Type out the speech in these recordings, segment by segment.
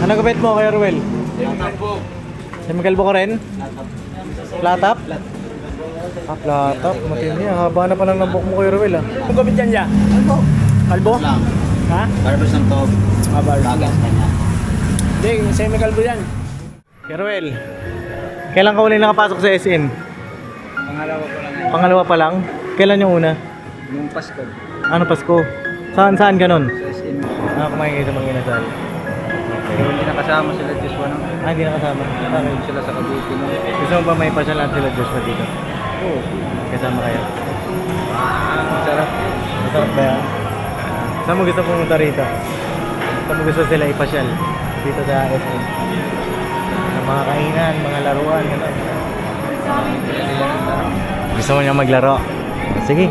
Ano gupit mo, Kuya Ruel? Semi-kalbo. Semikalbo ka rin? Flat-top? Ah, flat-top. Matindi. Haba na pa lang ng buhok mo, Kuya Ruel, ah. Ang gupit dyan niya? Kalbo? Lang. Ha? Barbers ng to. Bagas kanya. Hindi, semi-kalbo yan. Kuya Ruel, kailan ka uli nakapasok sa SM? Pangalawa ko lang. Pangalawa pa lang? Kailan yung una? Nung Pasko. Ano, Pasko? Saan ka nun? Sa SM. Ah, kumain kayo sa mga inasal. Pero hindi nakasama sila Joshua nung. Ah, hindi nakasama. Bakit? Sila sa Cavite nung. Gusto mo ba may pasyalan sila Joshua dito? Oo. Kasama kayo? Sarap. Masarap ba yan? Saan mo gusto pumunta rito? Saan mo gusto sila ipasyal? Dito sa SM? Sa mga kainan, mga laruan, gano'n. Gusto mo niya maglaro? Sige.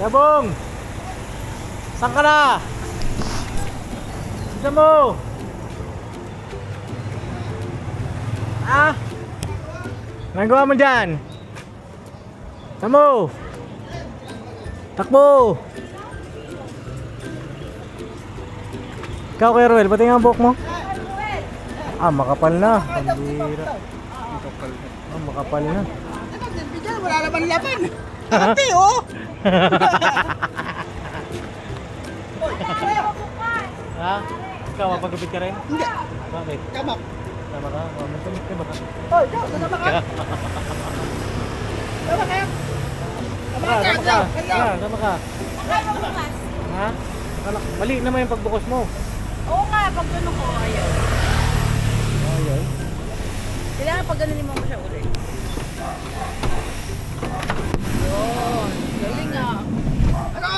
Yabong! Saan ka na? Gusto mo? Ah? Nagawa mo dyan? Tamo! Takbo! Ikaw, Kuya Ruel, pati nga ang buhok mo? Ah, makapal na. Pambira. Ah, makapal na. Wala naman laban. Ate, oh! Ha? Ikaw, mapagupit ka rin? Hindi. Bakit? Kamak. Tama ka? Oh, magkamit ka ba? Oh, Joe, sama ka. Sama ka. Tama ka. Tama ka. Ha? Mali naman yung pagbukos mo. Oo nga, pag ganun ko, ayaw. Ayun. Kailangan pag ganunin mo siya ulit. Yun, galing ah. Ano?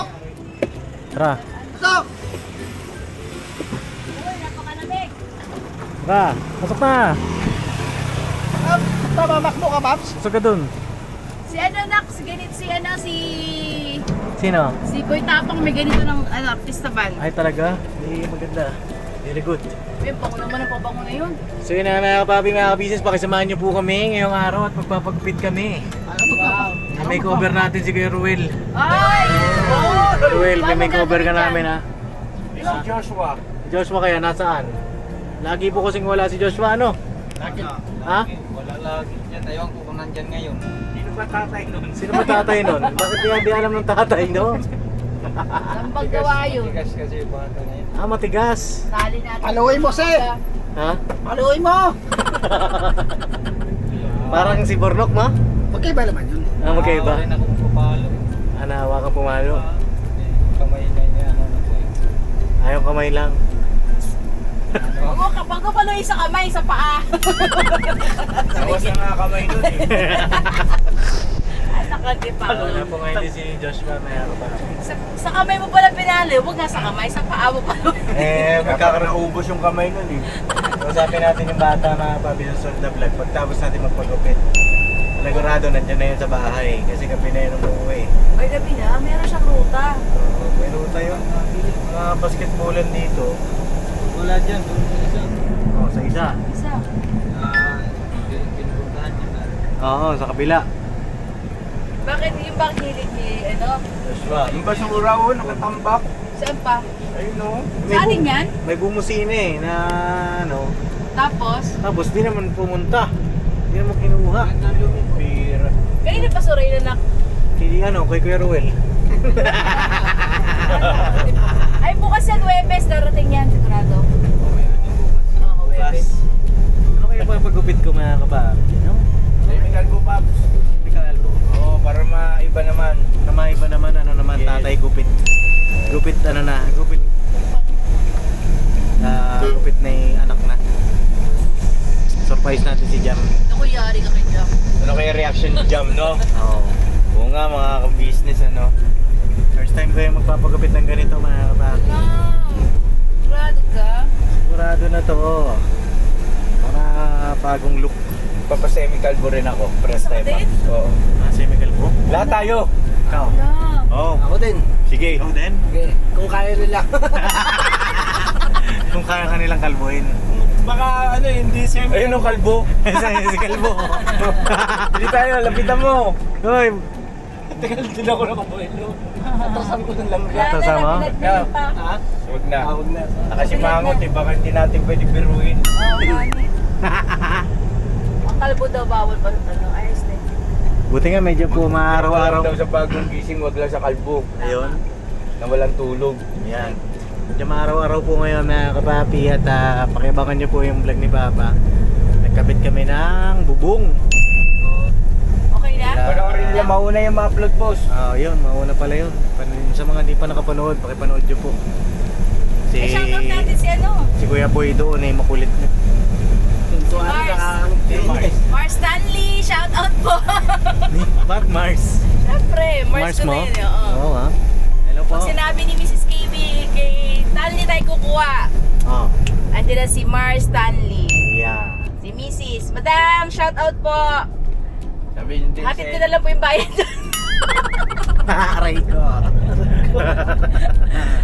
Tara. Pasok! Uy, napakalamig. Tara. Pasok na. Tama, makbo ka, Paps. Pasok ka dun. Si ano nak, si ganito, Sino? si Boy Tapang may ganito ng ano, festival. Ay talaga? Hindi maganda. Very good. Yung bango naman ang pabango na yun. So yun na mga kapapi, mga kabisis, pakisamahan niyo po kami ngayong araw at magpapagupit kami. Wow. May cover natin si Kuya Ruel. Ay! Ruel, may makeover ka namin ha. Si Joshua. Joshua kaya nasaan? Lagi po kasing wala si Joshua, ano? Ha? Wala lagi dyan. Ayaw ko kung nandyan ngayon. Sino ba tatay nun? Sino ba tatay nun? Bakit di alam ng tatay, no? Lambang gawa yun. Tigas kasi yung bata na yun. Ah, matigas. Tali natin. Paluin mo, sir. Ha? Paluin mo. Parang si Bornok, ma? Magkaiba naman yun. Ah, magkaiba. Wala rin akong papalo. Ah, nahawakan pumalo. Kamay na niya. Ano na po eh. Ayaw kamay lang. Oo, kapag ko pala sa kamay, sa paa. Tawas na nga kamay nun eh. Nakati pa. Wala po ngayon din si Joshua, may ako pa. Sa kamay mo pala pinali, huwag nga sa kamay, sa paa mo pala. Magkakaroubos yung kamay nun eh. Usapin natin yung bata na pabinusunod na vlog. Pagtapos natin magpagupit. Nagurado, nandiyan na yun sa bahay. Kasi gabi na yun umuwi. Ay, gabi na, meron siyang ruta. May ruta yun. Mga basketballan dito. Wala dyan. Doon sa isa. Oh, sa isa. Isa. Pinuntahan niya na. Oo, sa kabila. Bakit yung bang hilig ni, ano? Joshua. Yung basura o, nakatambak. Saan pa? Ayun o. Sa atin yan? May bumusina eh na ano. Tapos, Tapos di naman pumunta. Di naman kinuha. Bira. kanina pa suray na nak. Hindi ano, kay Kuya Ruel. Ay, bukas yan, Webes, darating yan, sigurado. Oo, Webes. Ano kaya papagupit ko mga kapatid? No? Chemical go, Paps. Hindi ka albo. Oo, para maiba naman. Na maiba naman, ano naman, Yes. tatay gupit. Gupit, ano na, gupit. Gupit na yung anak na. Surprise natin si Jam. Ako yari ka kay Jack. Ano kaya reaction ni Jam, no? Oo. Oo nga, mga ka-business, ano? First time ko yung magpapagupit ng ganito mga kapatid. Sigurado ka? Sigurado na to. Para bagong look. Papasemikalbo rin ako. First time. Din? Oo. Ah, semical po. Lahat tayo. Ikaw? Wala. Oo. Ako din. Sige. Ikaw din? Okay. Kung kaya nila. Kung kaya kanilang kalbuhin. Baka ano, hindi siya. Ayun ang kalbo. si kalbo. Hindi tayo, lapitan mo. Hoy, Tagal din ako nakabuelo. Atasan ko ng langga. Wala Kasama? na, naglag pa. Ha? huwag na. Tawag na. Nakasimangot eh, baka hindi natin pwede biruin. Oo, gani. Ang kalbo daw bawal pa ano, ayos na. Buti nga medyo po maaraw-araw. daw sa bagong gising, wag lang sa kalbo. Ayun. Na walang tulog. Yan. Medyo maaraw-araw po ngayon mga kapapi at pakiabangan nyo po yung vlog ni Papa. Nagkabit kami ng bubong. Oo. Okay na? Panoorin nila, mauna yung ma-upload post. Yun, mauna pala yun. Sa mga hindi pa nakapanood, pakipanood nyo po. Si, Eh, shoutout natin si ano? si Kuya Boy doon eh, makulit na. Tuntuan Mars. ka. Mars Stanley, shout out po. Bakit Mars? Siyempre, Mars, Mars mo? Stanley. Oo. Oo ha. Hello po. Pag sinabi ni Mrs. KB, kay Stanley tayo kukuha. Oh, Andiyan na si Mars Stanley. yeah. Si Mrs. Madam, shout out po. Sabi niyo din Hatid ko na lang po yung bayad. Aray ko.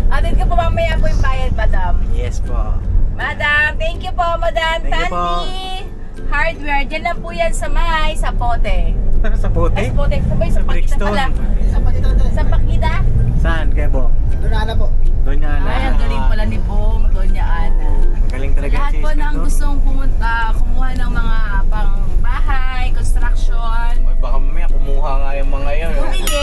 Hatid ko po mamaya po yung bayad, Madam. Yes po. Madam, thank you po, Madam Thank you po. Tandy. Hardware, dyan lang po yan sa may, sa pote. Sa puti? Ay, sa pote, sabay sa pakita Brixton. pala. Sa pakita doon. Sa pakita? Saan kay Bong? Doon na po. Doon niya na. Ay, ang galing pala ni Bong, Doña Ana. Galing talaga Lahat si po Isko ng to. gustong pumunta, kumuha ng mga pang bahay, construction. Ay, baka mamaya kumuha nga yung mga yan. Bumili.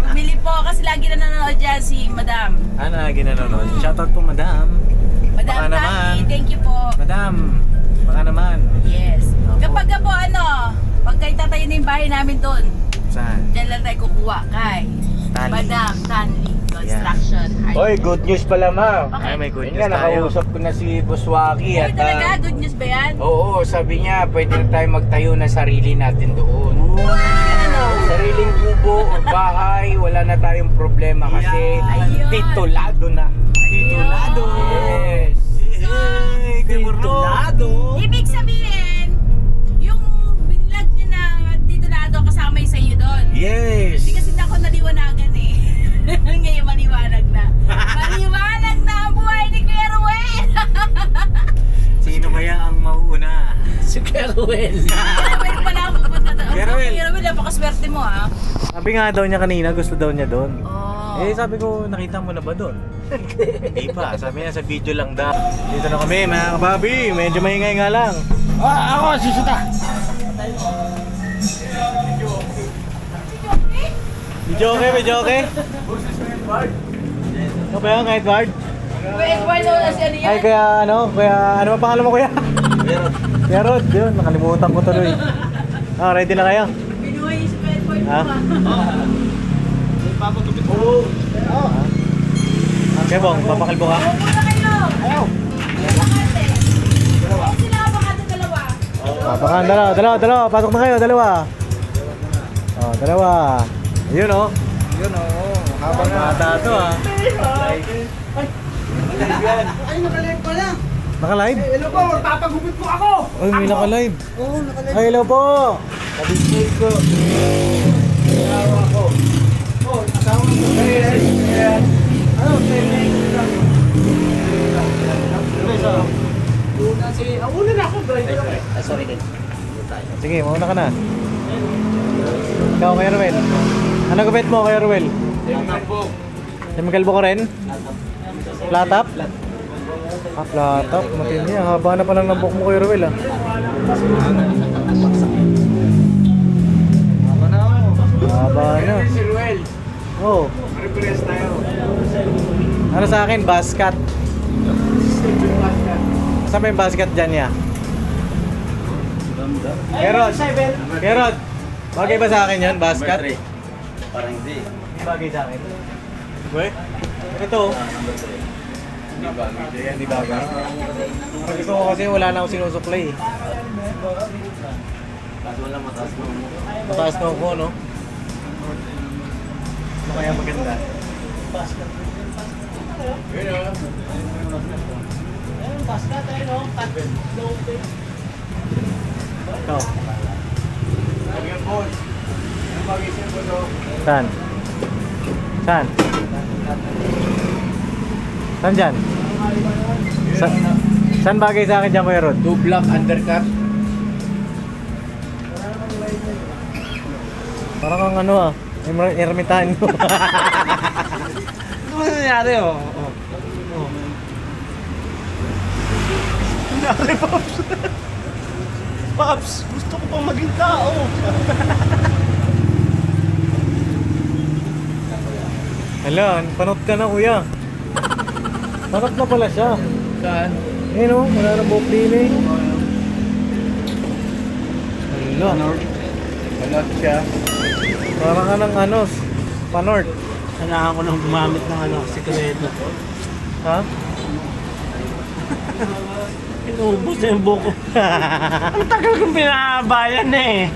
Bumili po kasi lagi na nanonood dyan si Madam. Ano lagi nanonood? Shoutout po madam. Madam Baka naman. Tati, thank you po. Madam, baka naman. Yes. Opo. Kapag ka po pagka itatayo na yung bahay namin doon, Saan? dyan lang tayo kukuha kay Tanley. Madam Tanley Construction. Oy, good news pala, ma. Okay. Ay, may good Yun news nga, tayo. nakausap ko na si Boss Waki Ay, at talaga? Good news ba yan? oo, sabi niya, pwede na tayo magtayo ng sarili natin doon. Ano? Sariling kubo o bahay, wala na tayong problema kasi Ayun. titulado na. Titulado. Yes. Yay! Titulado. Ibig sabihin, yung binlag niya na titulado kasama yung sa iyo doon. Yes! Hindi kasi ako naliwanagan eh. Ngayon maliwanag na. Maliwanag na ang buhay ni Kuya Ruel. Sino kaya ang mauuna? Si Keruel. Ruel pala ang pupunta doon. Kuya Ruel. Kuya Ruel, napakaswerte mo ah. Sabi nga daw niya kanina, gusto daw niya doon. Oh. Eh sabi ko, nakita mo na ba doon? Hindi pa, sabi niya sa video lang daw. Dito na kami mga kababi, medyo maingay nga lang. Ako, susuta. Video okay, video okay? Ano ba yan, Edward? Kuya Edward, si ano yan? Ay, ano ba pangalan mo kuya? Kuya Rod, yun, nakalimutan ko tuloy. Ready na kayo? Binuhay si Kuya Edward Ha? mo ah. Okay, Bong, papakalbo ka? Huwag muna kayo. Ayaw. Bakante. Ayun sila ka bakante dalawa. Papakan, dalawa, pasok na kayo, dalawa. Dalawa. Ayun oh. Yun oo. Habang mata to ah. Ay, nakalive pala. Naka-live? Hello po, magpapagupit po ako. Ay, may naka-live. Oo, nakalive. Ay, hello po. Kabisay ko. Asawa ko. Oh, asawa ko. Ano, una na ako, bro. Sorry din. Sige, mauna ka na. Ikaw, Kuya Ruel. Ano gupit mo, Kuya Ruel? Yung kalbo ko rin? Flat top? Flat top. Matindi. Haba na pa lang ng buhok mo, Kuya Ruel ah. Haba na. Si Ruel. Oh. Repress tayo. Ano sa akin? Basket. Saan ba yung basket dyan niya? Kerod. Kerod. Bagay ba sa akin yun? Basket? Parang hindi. Hindi bagay sa akin. Uy, ito. Hindi ba? Hindi bagay. Ang gusto ko kasi wala na akong sinusuklay eh. Kaso wala mataas mo. Mataas na ako, no? Ano kaya maganda? Yun o. Ito. Ayan boss. Ano magising po to? Saan? Saan? Saan dyan? Sa, saan bagay sa akin dyan, Kuya Rod? 2 black undercut. Parang kang ano ah, ermitanyo. Ano nangyari oh? Nangyari, Pops. Pops, gusto ko pang maging tao. Hala, panot ka na kuya. Panot na pala siya. Saan? Eh no, wala nang buhok din eh. Hala, Malot siya. parang ka ng ano, panort. Kailangan ko nang gumamit ng sikreto. Ha? Inuubos na yung buko. Ang tagal kong pinabayan eh.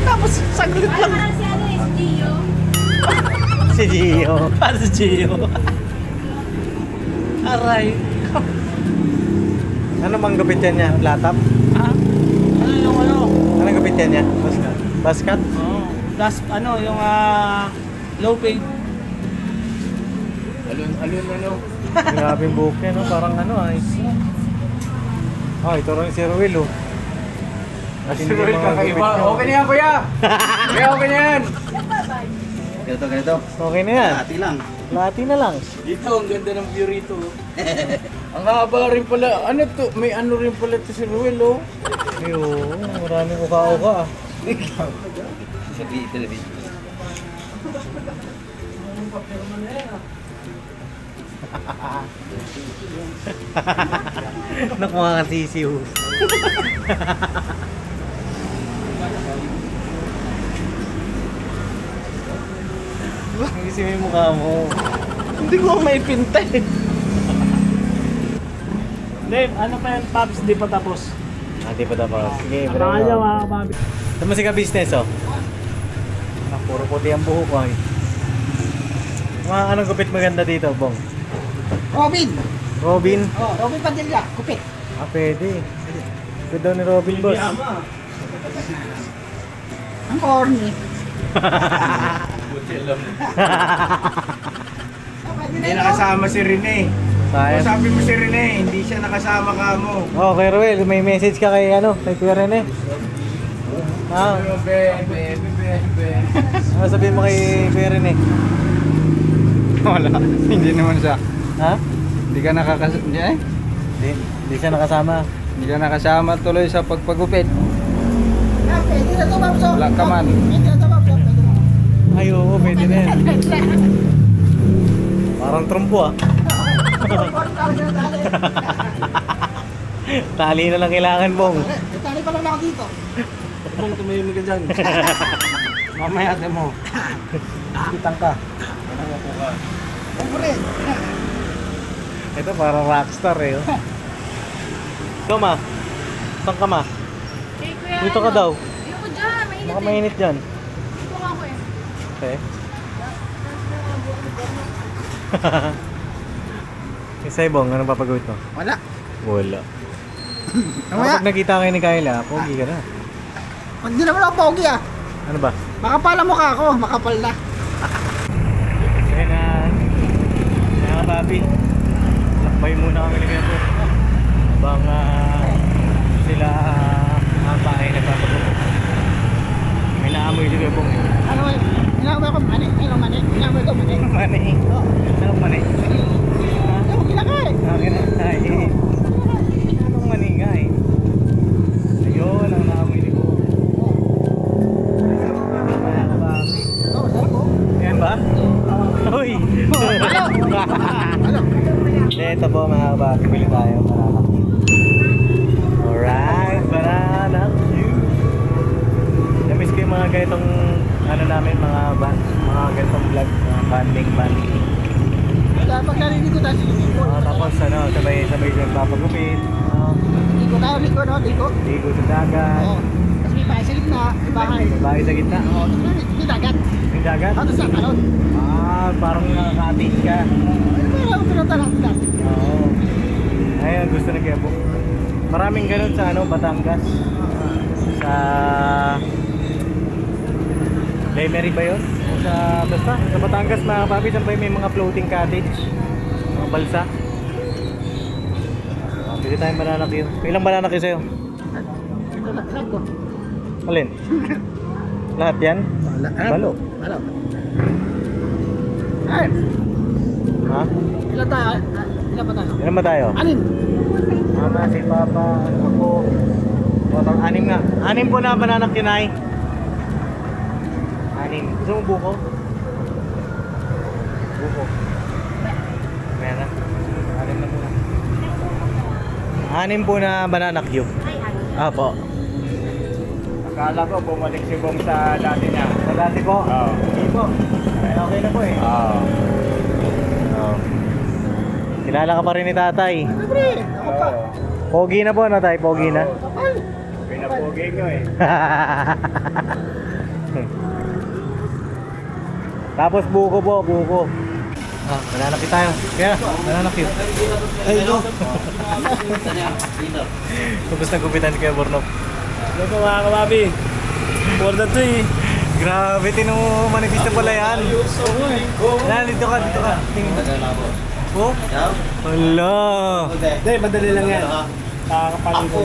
Tapos saglit lang. Parang si ano eh, si Gio. Si Gio. Para sa Gio. Aray. Ano mang gupit yan niya? Latap? Ha? Ano yung ano? Anong gupit yan niya? Baskat? Oh, plus ano yung low fade. Alun, ano? Grabe yung buhok niya, no? Parang ano ay. Ah, ito rin si Ruel, oh. At hindi Sure, mga kakaiba. gupit niya. Okay na yan, kuya! Kuya, okay na yan! Ganito. Okay na yan. Hati lang. Lati na lang. Dito, ang ganda ng view rito. Ang haba rin pala. Ano to? May ano rin pala to si Ruel, oh. Ay, oo. Maraming uka-uka, ah. Nakuha ka sisiw. Kasi may mukha mo. Hindi ko may pinta eh. Dave, ano pa yan, Pops? Di pa tapos. Di pa tapos. Sige, bro. Abangan niya mga kababi. Ito mo si ka-business, oh. Ah, puro puti ang buhok ko, ay. Mga anong gupit maganda dito, Bong? Robin! Robin? Oh, Robin Padilla, kupit. Ah, pwede. Pwede daw ni Robin, boss. Ang corny. Buti alam mo. Hindi nakasama si Rene. Sayang. Sabi mo si Rene, hindi siya nakasama ka mo. Oh, kay Ruel, may message ka kay ano, kay Kuya Rene. Ah, ano sabihin mo kay Kuya Rene? Wala, hindi naman siya. Ha? Hindi ka Hindi siya nakasama. hindi ka nakasama tuloy sa pagpagupit. Pwede na ito, Pops. Wala ka man. Pwede na ito, Pops. Ay, oo, pwede na yan. Parang trompo, ah. Tali na lang kailangan, Bong. Tali pa lang ako dito. Kung tumimig ka dyan. Mamaya ate mo. Kitang ka. Siyempre. Ito parang rockstar eh. Oh. Ito ma. Saan ka ma? Eh, kuya, Dito ka ano? daw. Ayoko dyan, mainit Baka eh. mainit dyan. Dito nga ako eh. Okay. Isay Bong, anong papagawit mo? Wala. Wala. Mamaya. Kapag nakita kayo ni Kyla, pogi ka na. Hindi naman ako pogi ah. Ano ba? Makapal ang mukha ko. Makapal na. Kaya na, mga papi, lakbay muna kami ni Kuya Bong. Habang sila ang bahay nagpapagawit. May naamoy si Kuya Bong. Ano eh? Inamoy ko mani. Inamoy ko mani. Mani. Anong mani? Ano mo kinakain? Akin na tayo. Anong mani nga eh? Ayun, ang naamoy ni Bong. Mga kapapi. Oo, sarap ko. Ayan ba? Uy! Ano? Ito po mga kapapi, bili tayo banana cue. Alright, banana cue. Namiss ko yung mga ganitong ano namin, mga ganitong vlog, mga banding. Kaya pag narinig ko tayo sinig ko. Tapos ano, sabay yung papagupit. Ligo tayo, ligo no? Ligo. Ligo sa dagat. Oo. Tapos may bahay sa gitna. May bahay. Bahay sa gitna. Oo. May dagat. May dagat. Tapos sa kanon. Parang nakaka-attain ka. Pero ako pinunta lang sila. Oo. Ayun, gusto na kaya po. Maraming ganun sa ano, Batangas. Sa Lemery ba yun? O sa basta, sa Batangas mga papi, saan ba may mga floating cottage? Mga balsa. Bili tayong banana Q. Ilang banana Q sa'yo? Alin? Lahat yan? Balo. Ano? Ay, Ha? ilan tayo? Ilan pa tayo? Ilan ba tayo? Alin? Mama, si Papa, ako. Otong anim nga. Anim po na banana Q, Nay. Anim. Gusto mo buko? Buko. Meron. Anim na muna. Anim po na banana Q. Apo. Akala ko bumalik si Bong sa dati niya. Sa dati po? Oo. Hindi po. Ay, okay na po eh. Oo. Oo. Kilala ka pa rin ni tatay. Siyempre, ako pa. Pogi na po na tay, pogi na. Kapal. Pinapugay nyo eh. Tapos buko po, buko. Ah, nananaki tayo. Kaya, nananaki. Ay, ito. Tapos nagupitan kaya Bornok. Ano po mga kababi? For the tree. Grabe, manifest na pala yan. Yan, dito ka, dito ka. Tingin. Oh? Hala. Hindi, madali lang yan. Kakapaling ko.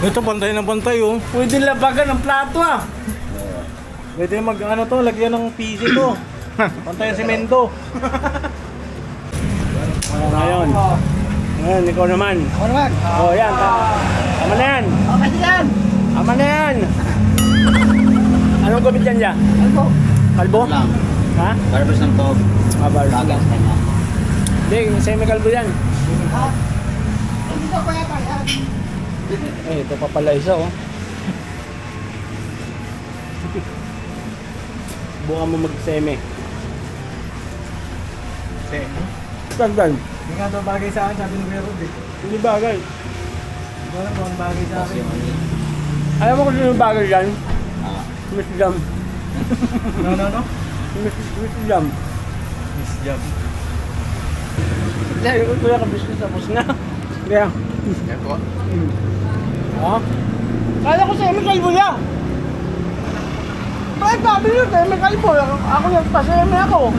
Ito, pantay na pantay oh. Pwede labagan ng plato ah. Pwede mag, ano to, lagyan ng PC to. Pantay ang semento. Ngayon. Ngayon, ikaw naman. Ako naman. Oh, yan. Tama na yan. Okay yan. Tama na yan. Anong gupit yan dyan? Ano po? Kalbo? Ha? Barbers ng tog. Kabar. Gagas kanya. Hindi, semi-kalbo yan. Hindi ko kaya kaya. Eh, ito pa pala isa oh. Buka mo mag-semi. Tagdan. Hindi nga daw bagay sa akin, sabi ni Kuya Rod eh. Hindi bagay. Hindi alam kung bagay sa akin. Alam mo kung sino yung bagay dyan? Miss Jam. No? Miss Jam. Miss Jam. Hindi, kuya ka business tapos na. Kaya. Eko. Ha? Kala ko semi-kalbo niya. Bakit sabi niyo semi-kalbo? Ako nagpa-semi ako.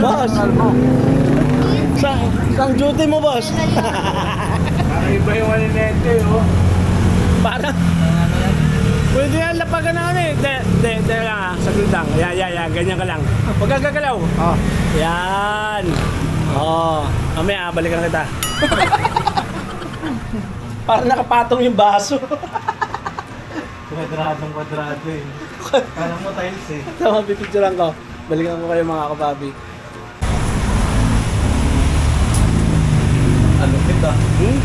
Boss! Sang duty mo, boss? Parang iba yung alinete oh. Para? Pwede yan lapagan na ano eh. De lang ah. Saglit lang. Ya. Ganyan ka lang. Huwag kang gagalaw. Oh. Yan. Oo. Mamaya, balikan kita. Parang nakapatong yung baso. Kwadradong eh. Parang mo tiles eh. Tama, pipicturean ko. Balikan ko kayo mga kababi. Ano kita?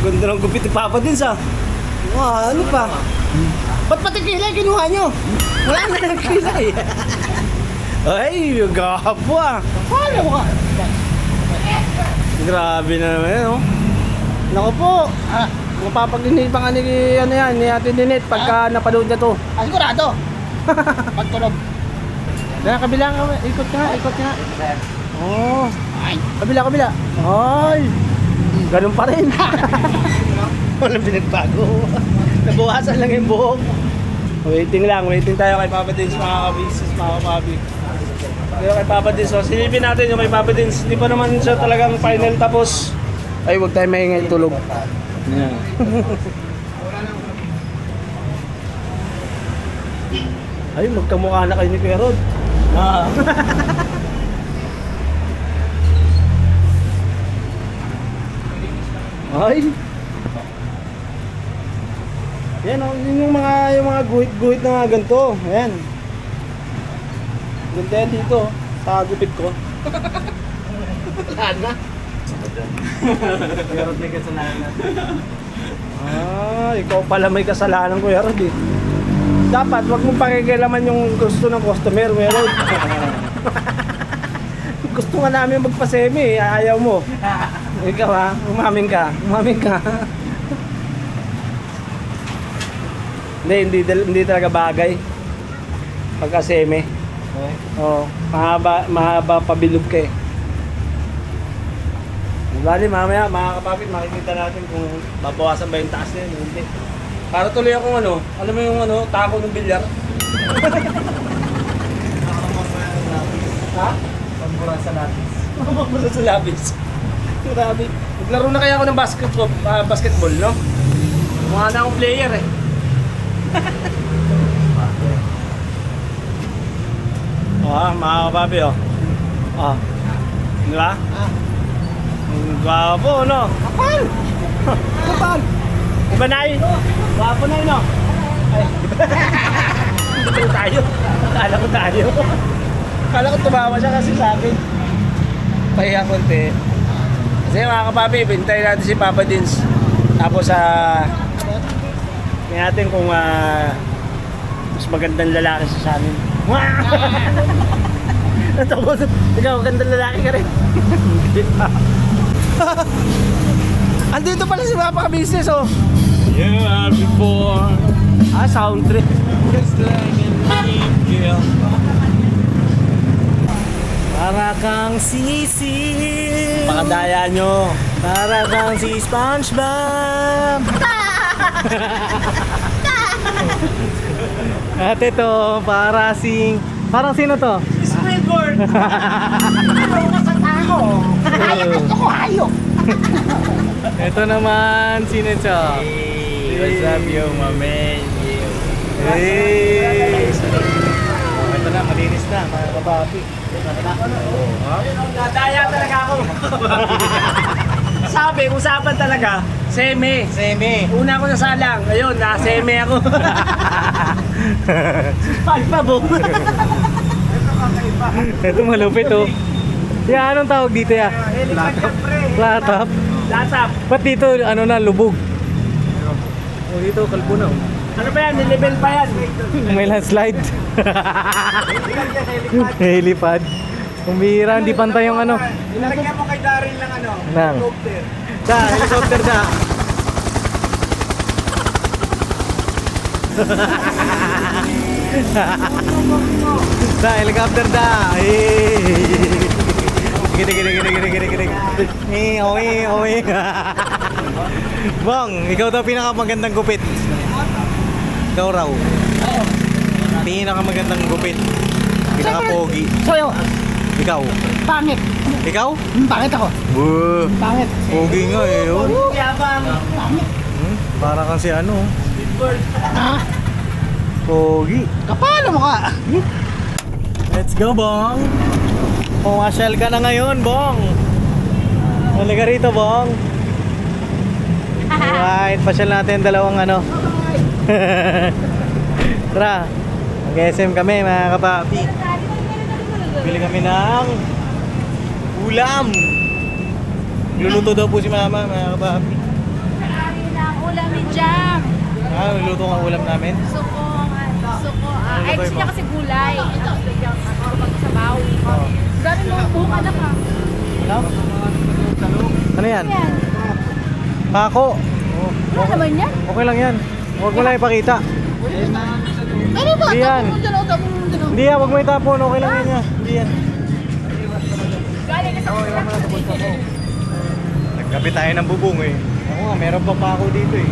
Ganda ng gupit ni Papa din sa. Wow, ano pa? Ba't pati kilay kinuha nyo? Wala na ng kilay. Ay, yung gapo ah. Paano mo ka? Grabe na naman yan, oh. Naku po. Mapapag-inipan ka ni, ano yan, ni Ate Dinit pagka napanood na to. Sigurado. Pagtulob. Kaya kabila nga, ikot nga. Oh. Ay. Kabila. Ay. Ganun pa rin. Walang pinagbago. Nabawasan lang yung buhok. Waiting tayo kay Papa Dins, mga kabisis, mga kapabi. Pero kay Papa Dins, so silipin natin yung kay Papa Dins. Di pa naman siya talagang final tapos. Ay, huwag tayo maingay tulog. Yeah. Ay, magkamukha na kayo ni Kuya Rod. Ay. Yan oh, yun yung mga guhit-guhit na ganito. Ayan. Ganito yan dito sa gupit ko. Wala na. Kuya Rod may kasalanan. Ikaw pala may kasalanan, Kuya Rod eh. Dapat wag mong pakikialaman yung gusto ng customer, Kuya Rod. Gusto nga namin magpa-semi, ayaw mo. Ikaw ha, umamin ka. Hindi talaga bagay. Pagka-semi. Okay. Oo, mahaba pabilog ka eh. Bali, mamaya mga kapapit, makikita natin kung babawasan ba yung taas na yun, hindi. Para tuloy akong ano, alam mo yung ano, tako ng bilyar? Ha? Pambura sa natin. Mula sa labis. Grabe. Naglaro na kaya ako ng basketball, no? Mukha na akong player eh. Mga kapapi, oh. Oh. Di ba? Ang gwapo, no? Kapal! Kapal! Iba na yun. Gwapo na yun, no? Ay. Dito tayo. Akala ko tayo. Akala ko tumawa siya kasi sa akin. Pahiya konti. Kasi mga kapapi, bintay natin si Papa Dins. Tapos Tingnan natin kung mas magandang lalaki siya sa amin. Natapos, ikaw magandang lalaki ka rin. Hindi pa. andito pala si Papa Business, oh. Yeah, before. Sound trip. Just like an angel. Para kang sisi. Pakadaya nyo. Para kang si SpongeBob. At ito, parang sino to? Squidward! Ito naman, sino ito? Hey, what's up, yo, my man? Hey! Oh, ito na, malinis na, mga kapapi. Nadaya talaga ako. Sabi, usapan talaga. Seme. Una ako nasalang. Ayun, na-seme ako. Pagpa, boom. Ito malupit oh. Ya, anong tawag dito ya? Latap. Latap. Ba't dito, ano na, lubog? Oh, dito, kalbo na oh. Ano ba yan? Nilevel pa yan. May landslide. Helipad. Kung bihira, hindi pantay yung ano. Nilagyan mo kay Daryl ng ano? Nang. Helicopter. Da, helicopter da. Da, helicopter da. Gini. Oy. Bong, ikaw daw pinakamagandang gupit. Ikaw raw. Pinakamagandang gupit. Pinaka-pogi. Soyo, Ikaw. pangit. Ikaw? Pangit ako. Buh. Pangit. Pogi nga eh. Yun. Yabang. Para kang si ano. Pogi. Kapal mo ka. Let's go, Bong. Pumasyal ka na ngayon, Bong. Halika rito, Bong. Alright, pasyal natin dalawang ano. Tara. Mag-SM kami, mga kapapi. Bili kami ng ulam. Luluto daw po si Mama, mga kapapi. Marami na ang ulam ni Jam. Luluto ang ulam namin. Suko. Ano Ay, ba gusto yung niya kasi gulay. Ito, bigyan ako magsabaw. Gano'n mo buhok anak ha? Ano yan? Yan. Pako. Ano naman yan? Okay lang yan. Huwag mo lang ipakita. Ano ba? Hindi yan. Tapon mo dyan. Hindi yan, huwag mo itapon. Okay lang yan. Hindi yan. Galing ka sa ulam. Nagkape tayo ng bubong eh. Ako nga, meron pa ako dito eh.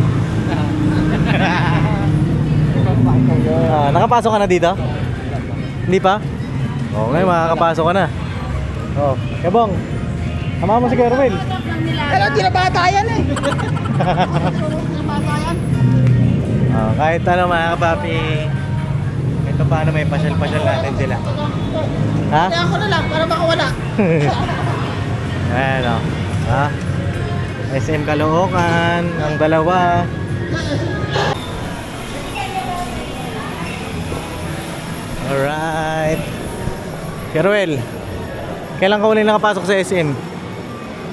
Nakapasok ka na dito? Hindi pa? Okay, makakapasok ka na. Oh, Kabong. Tama mo si Kerwin. Pero di na batayan eh. Kahit ano mga kapapi. Ito paano may pasyal-pasyal natin sila. Ha? Kaya ako na lang para makawala. Ayan o. Ha? SM Caloocan. Ang dalawa. Alright. Kerwin, kailan ka ulit nakapasok sa SM?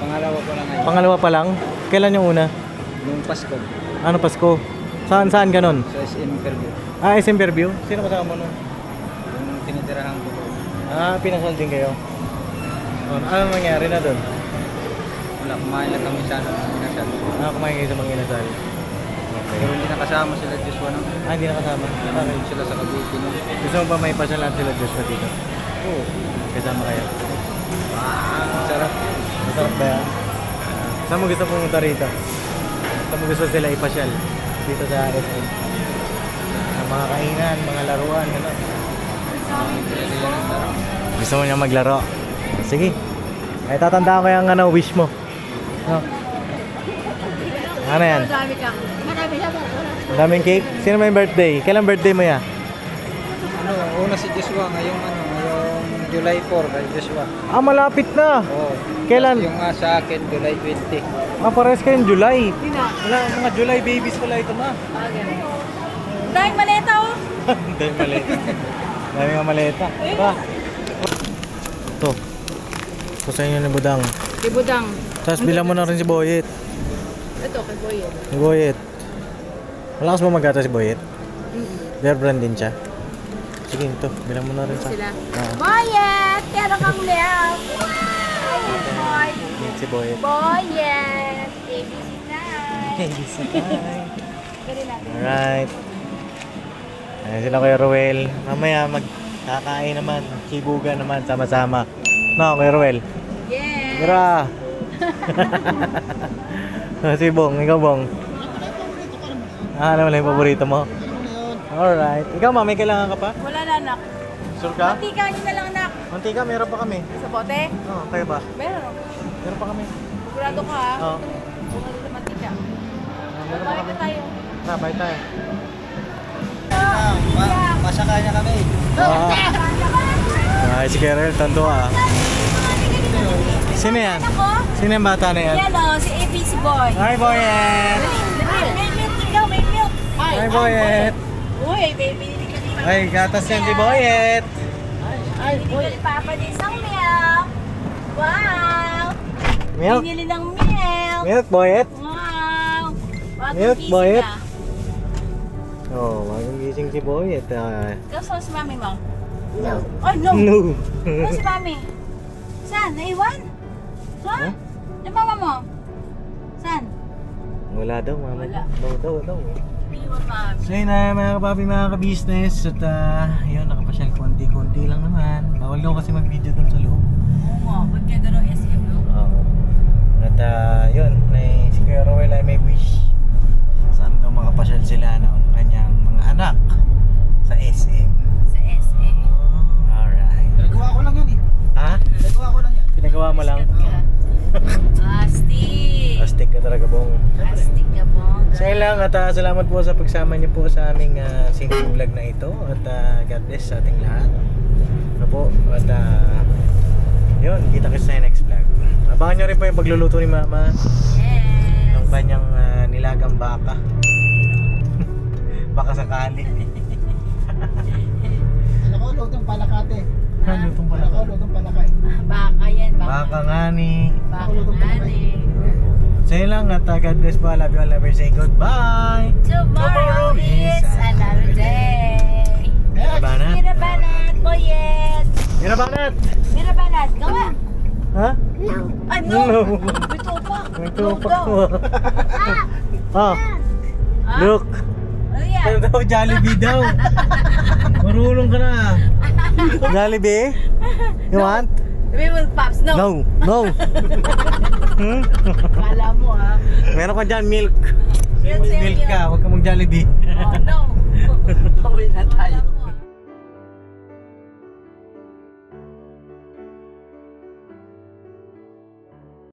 Pangalawa ko lang ngayon. Pangalawa pa lang? Kailan yung una? Nung Pasko. Ano Pasko? Saan ka nun? Sa SM Fairview. SM Fairview? Sino kasama mo nun? Yung tinitirahan ko. Pinasal din kayo? Ano nangyari na doon? Wala, kumain lang kami sa inasal. Kumain kayo sa mga inasal? Pero hindi nakasama sila Joshua, no? Hindi nakasama. Nandun sila sa Cavite, no? Gusto mo ba may pasyalan sila Joshua dito? Oo. Kasama kayo? Sarap. Masarap ba yan? Saan mo gusto pumunta rito? Saan mo gusto sila ipasyal? dito sa SM. Mga kainan, mga laruan, gano'n. Gusto mo niya maglaro? Sige. Ay, tatandaan ko yung wish mo. Ano? Ano yan? Marami ka. Marami siya ba? Daming cake? Sino may birthday? Kailan birthday mo ya? Una si Joshua, ngayong July 4 kay Joshua. Ah, malapit na. Oo. Kailan? Yung sa akin, July 20. Ah, parehas kayong July. Hindi na. Wala, mga July babies pala ito ma. Dahil maleta oh. Dahil maleta. Dahil nga maleta. Pa. Ito. Ito sa inyo ni Budang. Ibudang. Tapos bilang mo na rin si Boyet. Ito, kay Boyet. Si Boyet. Malakas ba magata si Boyet? Bear brand din siya. Sige, ito. Bilang mo na rin sa... Sila. Oo. Boyet! Meron kang love. Boy. Yan si Boyet. Boyet! ABC time. ABC time. Gari natin. Alright. Ayan sila Kuya Ruel. Mamaya magkakain naman. Chibuga naman sama-sama. No, Kuya Ruel. Yes! Gra! Si Bong, ikaw Bong. Ano wala yung paborito mo? Alright. Ikaw ma, may kailangan ka pa? Wala na, anak. Sure ka? Mantika nyo na lang, anak. Mantika, meron pa kami. Sa bote? Oo, kayo ba? Meron. Meron pa kami. Sigurado ka, ha? Oo. Bumalik sa mantika. Meron pa Bye kami. na tayo. Tara, bye tayo. Masaka niya kami. Ay, si Kerel, tanto ah. Sino yan? Ako? Sino yung bata na yan? Yan o, si ABC Boy. Hi, Boyet! May milk, ikaw, may milk. Hi, Boyet! Uy, baby, hindi ka ni Mama. Ay, gatas yan si Boyet! Hindi ka ni Papa din isang milk. Wow! Milk? Pinili ng milk. Milk, Boyet! Wow! Bagong Milk, gising Boyet. na. Oh, bagong gising si Boyet. Ah. Ikaw, saan si Mami mo? No. Oh, no. No! Saan si Mami? Saan? Naiwan? Ha? Huh? Yung mama mo? Saan? Wala daw, mama. Wala. Daw. Iwan Mami. So yun na mga kapapi, mga ka-business. At yun, nakapasyal konti-konti lang naman. Bawal daw kasi mag-video doon sa loob. Oo nga, ba't kaya gano'n SM no? Oo. At yun, si Kuya Roel ay may wish. Saan daw makapasyal sila ng kanyang mga anak sa SM. Sa SM. Alright. Nagawa ko lang yun eh. Ha? Nagawa ko lang yan. Pinagawa mo lang? Astig. Astig ka talaga, Bong. Astig ka po. So yun lang at salamat po sa pagsama niyo po sa aming simple vlog na ito. At God bless sa ating lahat. Ano po? At yun, kita-kits sa next vlog. Abangan nyo rin po yung pagluluto ni Mama Yes. ng kanyang nilagang baka. Baka sakali. Ano ko, lutong palakate. Lutong pala Ano ko, ka. lutong palakay. Baka yan. Baka nga ni. Baka nga ni. So yun lang at God bless po. Love you all. Never say goodbye. Tomorrow is another day. Mirabanat. Mirabanat, Boyet. Mirabanat! Mirabanat, gawa. Ha? Ano? No. May tupak. May No tupak daw. mo. Oh, Ah, look. Ano yan? Ano daw? Jollibee daw. Marunong ka na. Jollibee? You want? Sabi mo, Pops, no. No. No. Hmm? Kala mo, ha? Meron ka dyan, milk. Yan sa'yo Milk yun. ka, huwag ka mag Jollibee. Oh, no. Pauwi na tayo. Kala mo,